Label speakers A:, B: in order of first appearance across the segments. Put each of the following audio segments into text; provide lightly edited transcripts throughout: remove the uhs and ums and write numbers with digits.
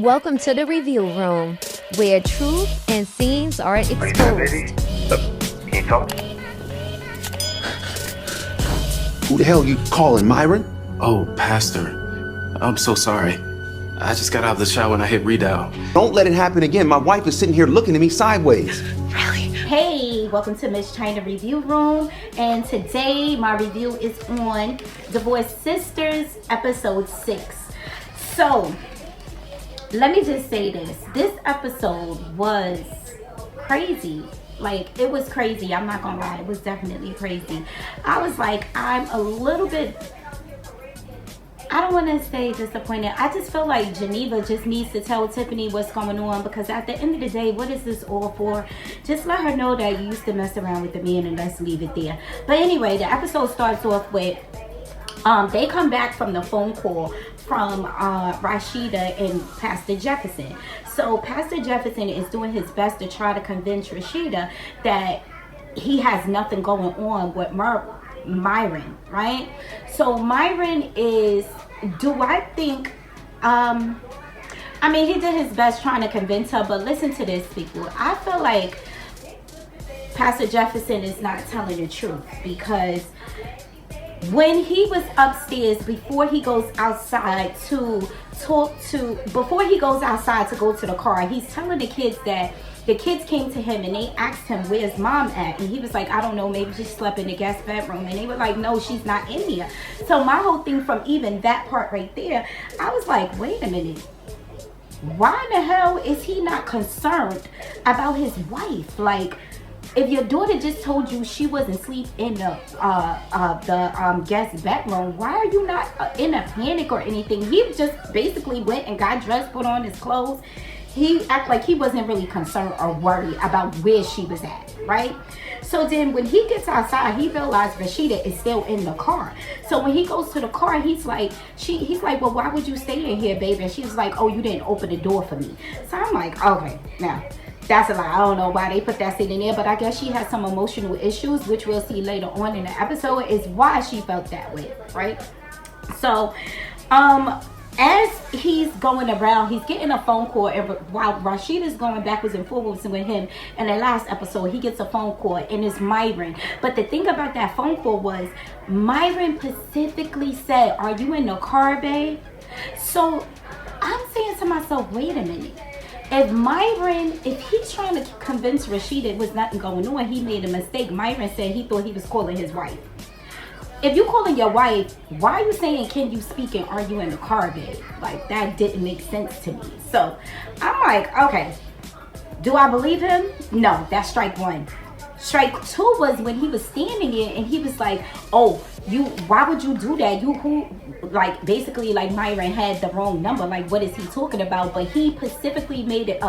A: Welcome to the review room, where truth and scenes are exposed.
B: Can you talk?
C: Who the hell you calling, Myron?
D: Oh, Pastor. I'm so sorry. I just got out of the shower and I hit redial.
C: Don't let it happen again. My wife is sitting here looking at me sideways.
E: Hey, welcome to Miss China Review Room, and today my review is on Divorced Sisters episode 6. So let me just say this episode was crazy. Like, it was crazy. I'm not gonna lie, it was definitely crazy. I was like, I'm a little bit, I don't want to say disappointed. I just feel like Geneva just needs to tell Tiffany what's going on, because at the end of the day, what is this all for? Just let her know that you used to mess around with the man, and let's leave it there. But anyway, the episode starts off with they come back from the phone call from Rashida and Pastor Jefferson. So Pastor Jefferson is doing his best to try to convince Rashida that he has nothing going on with Myron, right? So Myron is, do I think, I mean, he did his best trying to convince her, but listen to this, people. I feel like Pastor Jefferson is not telling the truth, because when he was upstairs, before he goes outside to go to the car, he's telling the kids that the kids came to him and they asked him, where's mom at? And he was like, I don't know, maybe she slept in the guest bedroom. And they were like, no, she's not in here. So my whole thing from even that part right there, I was like, wait a minute. Why in the hell is he not concerned about his wife? Like, if your daughter just told you she wasn't asleep in the guest bedroom, why are you not in a panic or anything? He just basically went and got dressed, put on his clothes. He acted like he wasn't really concerned or worried about where she was at, right? So then when he gets outside, he realized Rashida is still in the car. So when he goes to the car, he's like, well, why would you stay in here, baby? And she was like, oh, you didn't open the door for me. So I'm like, okay, now that's a lie. I don't know why they put that scene in there, but I guess she has some emotional issues, which we'll see later on in the episode, is why she felt that way, right? So, as he's going around, he's getting a phone call, and while Rashida's going backwards and forwards with him in the last episode, he gets a phone call, and it's Myron. But the thing about that phone call was, Myron specifically said, are you in the car, babe? So I'm saying to myself, wait a minute. If he's trying to convince Rashida there was nothing going on, he made a mistake. Myron said he thought he was calling his wife. If you calling your wife, why are you saying, can you speak and are you in the car, babe? Like, that didn't make sense to me. So I'm like, okay, do I believe him? No, that's strike one. Strike two was when he was standing there and he was like, oh, why would you do that? Basically Myron had the wrong number. Like, what is he talking about? But he specifically made it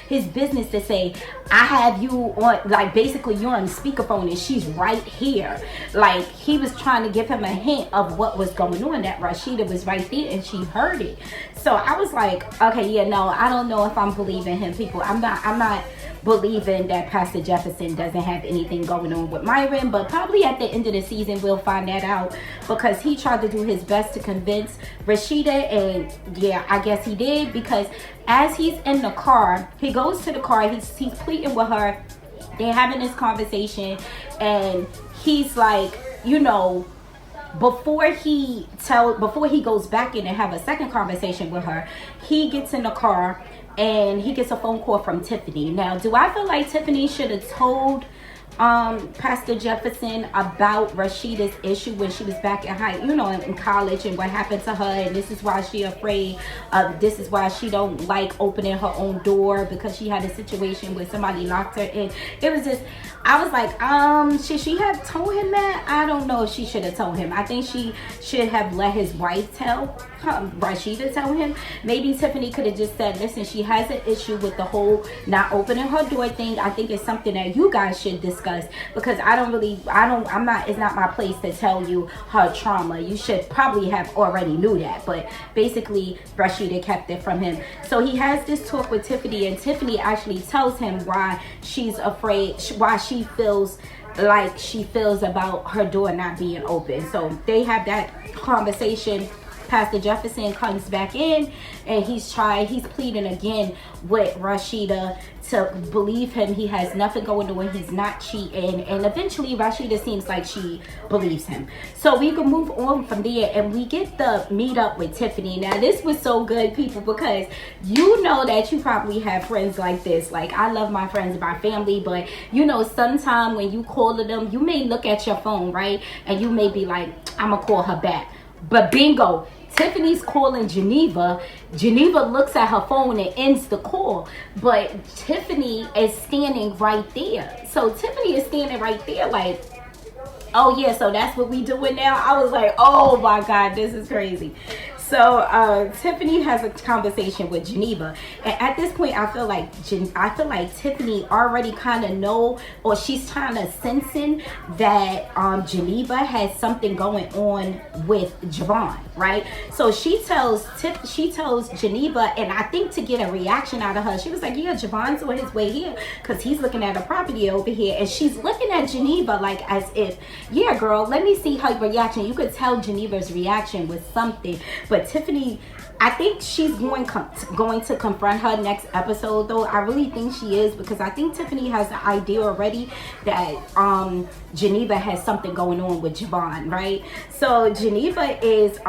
E: his business to say, I have you on, like, basically you're on speakerphone and she's right here. Like, he was trying to give him a hint of what was going on, that Rashida was right there and she heard it. So I was like, okay, yeah, no, I don't know if I'm believing him, people. I'm not believing that Pastor Jefferson doesn't have anything going on with Myron, but probably at the end of the season we'll find that out, because he tried to do his best to convince Rashida, and yeah, I guess he did, because as he's in the car, he goes to the car, he's pleading with her, they're having this conversation, and he's like, you know, before he goes back in and have a second conversation with her, he gets in the car and he gets a phone call from Tiffany. Now, do I feel like Tiffany should have told Pastor Jefferson about Rashida's issue when she was back in college, and what happened to her, and this is why she afraid this is why she don't like opening her own door, because she had a situation where somebody locked her in. It was just, I was like, should she have told him that? I don't know if she should have told him. I think she should have let his wife Rashida tell him. Maybe Tiffany could have just said, listen, she has an issue with the whole not opening her door thing. I think it's something that you guys should discuss, because it's not my place to tell you her trauma. You should probably have already knew that, but basically Rashida kept it from him. So he has this talk with Tiffany, and Tiffany actually tells him why she's afraid, why she feels like she feels about her door not being open. So they have that conversation Pastor Jefferson comes back in, and he's pleading again with Rashida to believe him. He has nothing going on. He's not cheating. And eventually Rashida seems like she believes him. So we can move on from there, and we get the meet up with Tiffany. Now this was so good, people, because you know that you probably have friends like this. Like, I love my friends, my family, but you know, sometime when you call them, you may look at your phone, right? And you may be like, I'm gonna call her back. But bingo, Tiffany's calling Geneva. Geneva looks at her phone and ends the call. But Tiffany is standing right there. So Tiffany is standing right there like, oh yeah, so that's what we doing now? I was like, oh my God, this is crazy. So Tiffany has a conversation with Geneva, and at this point, I feel like Tiffany already kind of know, or she's kind of sensing that Geneva has something going on with Javon, right? So she tells Geneva, and I think to get a reaction out of her, she was like, yeah, Javon's on his way here because he's looking at a property over here, and she's looking at Geneva like as if, yeah, girl, let me see her reaction. You could tell Geneva's reaction was something, but Tiffany, I think she's going to confront her next episode, though. I really think she is, because I think Tiffany has the idea already that Geneva has something going on with Javon, right? So Geneva is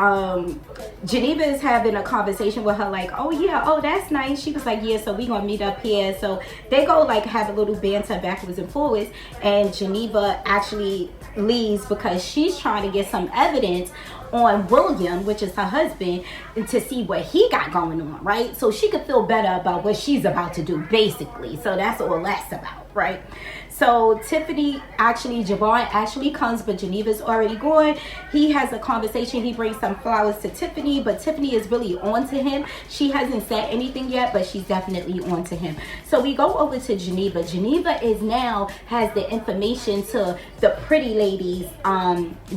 E: having a conversation with her like, oh yeah, oh that's nice. She was like, yeah, so we gonna meet up here. So they go like have a little banter backwards and forwards, and Geneva actually leaves because she's trying to get some evidence on William, which is her husband, to see what he got going on, right? So she could feel better about what she's about to do, basically. So that's all that's about, right? So Javon actually comes, but Geneva's already gone. He has a conversation. He brings some flowers to Tiffany, but Tiffany is really on to him. She hasn't said anything yet, but she's definitely on to him. So we go over to Geneva. Geneva has the information to the pretty lady's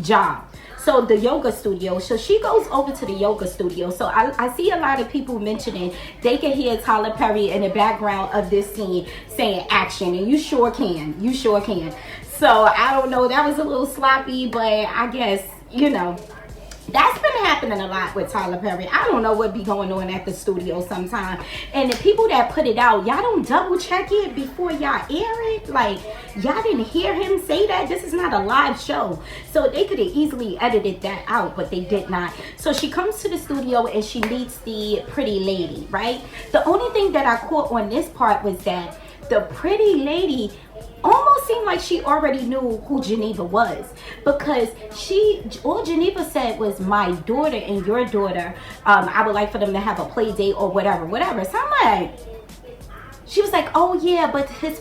E: job. So the yoga studio. So she goes over to the yoga studio. So I see a lot of people mentioning they can hear Tyler Perry in the background of this scene saying action. And you sure can. You sure can. So I don't know. That was a little sloppy, but I guess, you know, that's been happening a lot with Tyler Perry. I don't know what be going on at the studio sometimes. And the people that put it out, y'all don't double check it before y'all air it. Like, y'all didn't hear him say that. This is not a live show. So they could have easily edited that out, but they did not. So she comes to the studio and she meets the pretty lady, right? The only thing that I caught on this part was that the pretty lady almost seemed like she already knew who Geneva was, because all Geneva said was my daughter and your daughter, I would like for them to have a play date or whatever. So I'm like, she was like, oh yeah, but her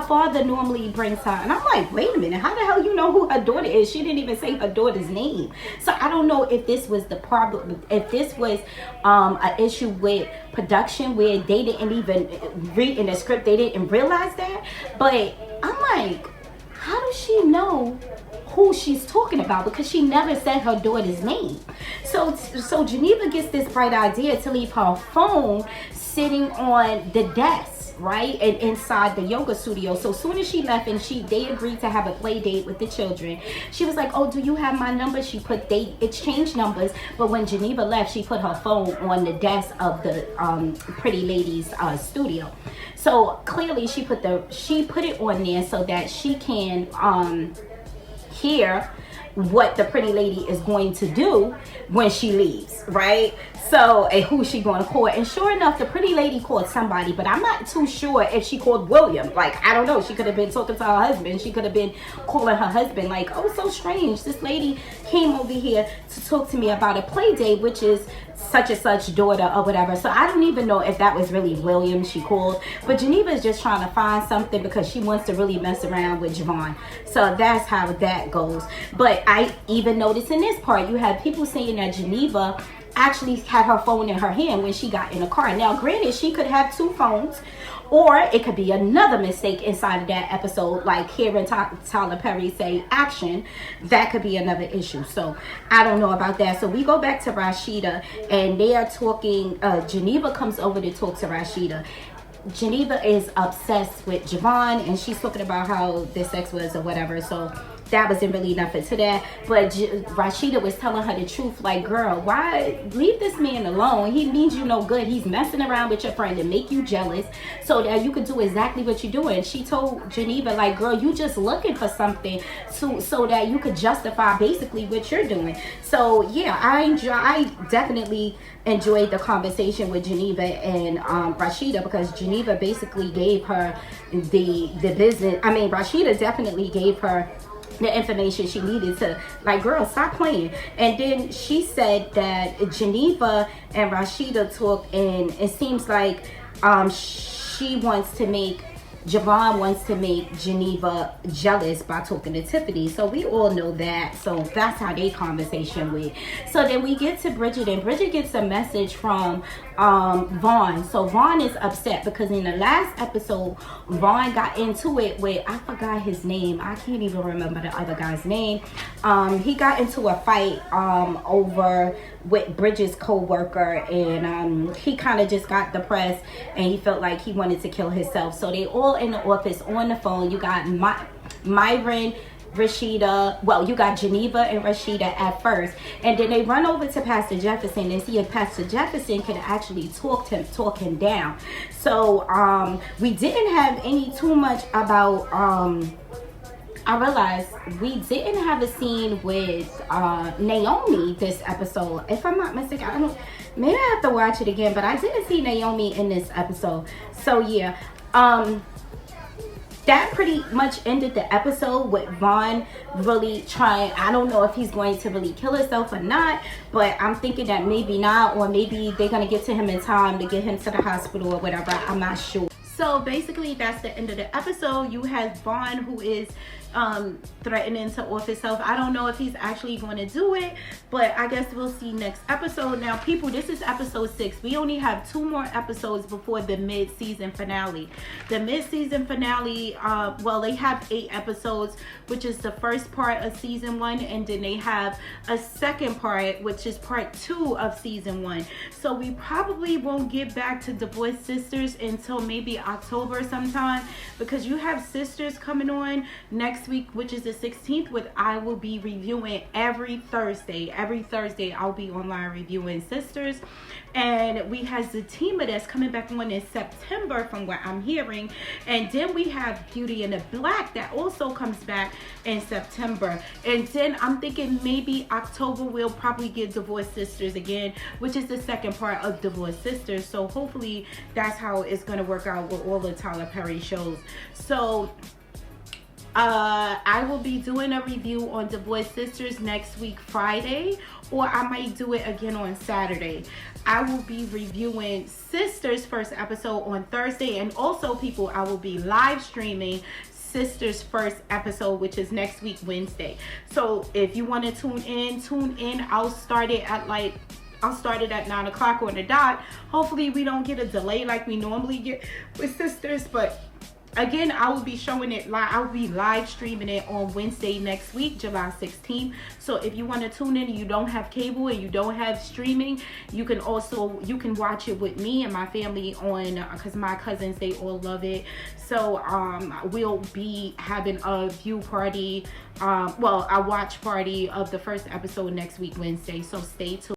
E: father normally brings her. And I'm like, wait a minute, how the hell you know who her daughter is? She didn't even say her daughter's name. So I don't know if this was the problem, if this was an issue with production where they didn't even read in the script, they didn't realize that. But I'm like, how does she know who she's talking about? Because she never said her daughter's name. So Geneva gets this bright idea to leave her phone sitting on the desk, right, and inside the yoga studio. So as soon as she left and they agreed to have a play date with the children, she was like, oh, do you have my number? They exchanged numbers, but when Geneva left, she put her phone on the desk of the pretty lady's studio. So clearly she put it on there so that she can hear what the pretty lady is going to do when she leaves, right? So, and who she going to call? And sure enough, the pretty lady called somebody, but I'm not too sure if she called William. Like, I don't know. She could have been talking to her husband. She could have been calling her husband like, oh, so strange. This lady came over here to talk to me about a play date, which is such and such daughter or whatever. So I don't even know if that was really William she called. But Geneva is just trying to find something because she wants to really mess around with Javon. So that's how that goes. But I even noticed in this part, you had people saying that Geneva actually had her phone in her hand when she got in the car. Now, granted, she could have two phones, or it could be another mistake inside of that episode, like hearing Tyler Perry say action. That could be another issue. So I don't know about that. So we go back to Rashida, and they are talking. Geneva comes over to talk to Rashida. Geneva is obsessed with Javon, and she's talking about how their sex was or whatever. So that wasn't really nothing to that. But Rashida was telling her the truth, like, girl, why leave this man alone? He means you no good. He's messing around with your friend to make you jealous so that you could do exactly what you're doing. She told Geneva, like, girl, you just looking for something so that you could justify basically what you're doing. So yeah, I definitely enjoyed the conversation with Geneva and Rashida, because Geneva basically gave her the business. I mean, Rashida definitely gave her the information she needed to, like, girl, stop playing. And then she said that Geneva and Rashida talked, and it seems like Javon wants to make Geneva jealous by talking to Tiffany. So we all know that. So that's how they conversation went. So then we get to Bridget, and Bridget gets a message from Vaughn. So Vaughn is upset because in the last episode, Vaughn got into it with, I forgot his name. I can't even remember the other guy's name. He got into a fight over with Bridget's co-worker, and he kind of just got depressed and he felt like he wanted to kill himself. So they all in the office on the phone. You got Myron, Rashida, well, you got Geneva and Rashida at first, and then they run over to Pastor Jefferson and see if Pastor Jefferson can actually talk him down. So we didn't have any too much about I realized we didn't have a scene with Naomi this episode. If I'm not mistaken, maybe I have to watch it again, but I didn't see Naomi in this episode. So yeah, that pretty much ended the episode with Vaughn really trying. I don't know if he's going to really kill himself or not, but I'm thinking that maybe not, or maybe they're going to get to him in time to get him to the hospital or whatever. I'm not sure. So basically that's the end of the episode. You have Vaughn, who is threatening to off himself. I don't know if he's actually going to do it, but I guess we'll see next episode. Now people, this is episode 6. We only have 2 more episodes before the mid-season finale. The mid-season finale, well, they have 8 episodes, which is the first part of season 1, and then they have a second part, which is part 2 of season 1. So we probably won't get back to Divorced Sisters until maybe October sometime, because you have Sisters coming on next week, which is the 16th, which I will be reviewing every Thursday. Every Thursday I'll be online reviewing Sisters. And we have Zatima that's coming back on in September from what I'm hearing. And then we have Beauty in the Black that also comes back in September. And then I'm thinking maybe October we'll probably get Divorced Sisters again, which is the second part of Divorced Sisters. So hopefully that's how it's going to work out with all the Tyler Perry shows. So I will be doing a review on Divorced Sisters next week Friday, or I might do it again on Saturday. I will be reviewing Sisters first episode on Thursday, and also people, I will be live streaming Sisters first episode, which is next week Wednesday. So if you want to tune in. I'll start it at 9 o'clock on the dot. Hopefully we don't get a delay like we normally get with Sisters, but again, I will be showing it live. I'll be live streaming it on Wednesday next week, July 16th. So if you want to tune in and you don't have cable and you don't have streaming, you can watch it with me and my family on, because my cousins, they all love it. So we'll be having a view party, a watch party of the first episode next week Wednesday. So stay tuned.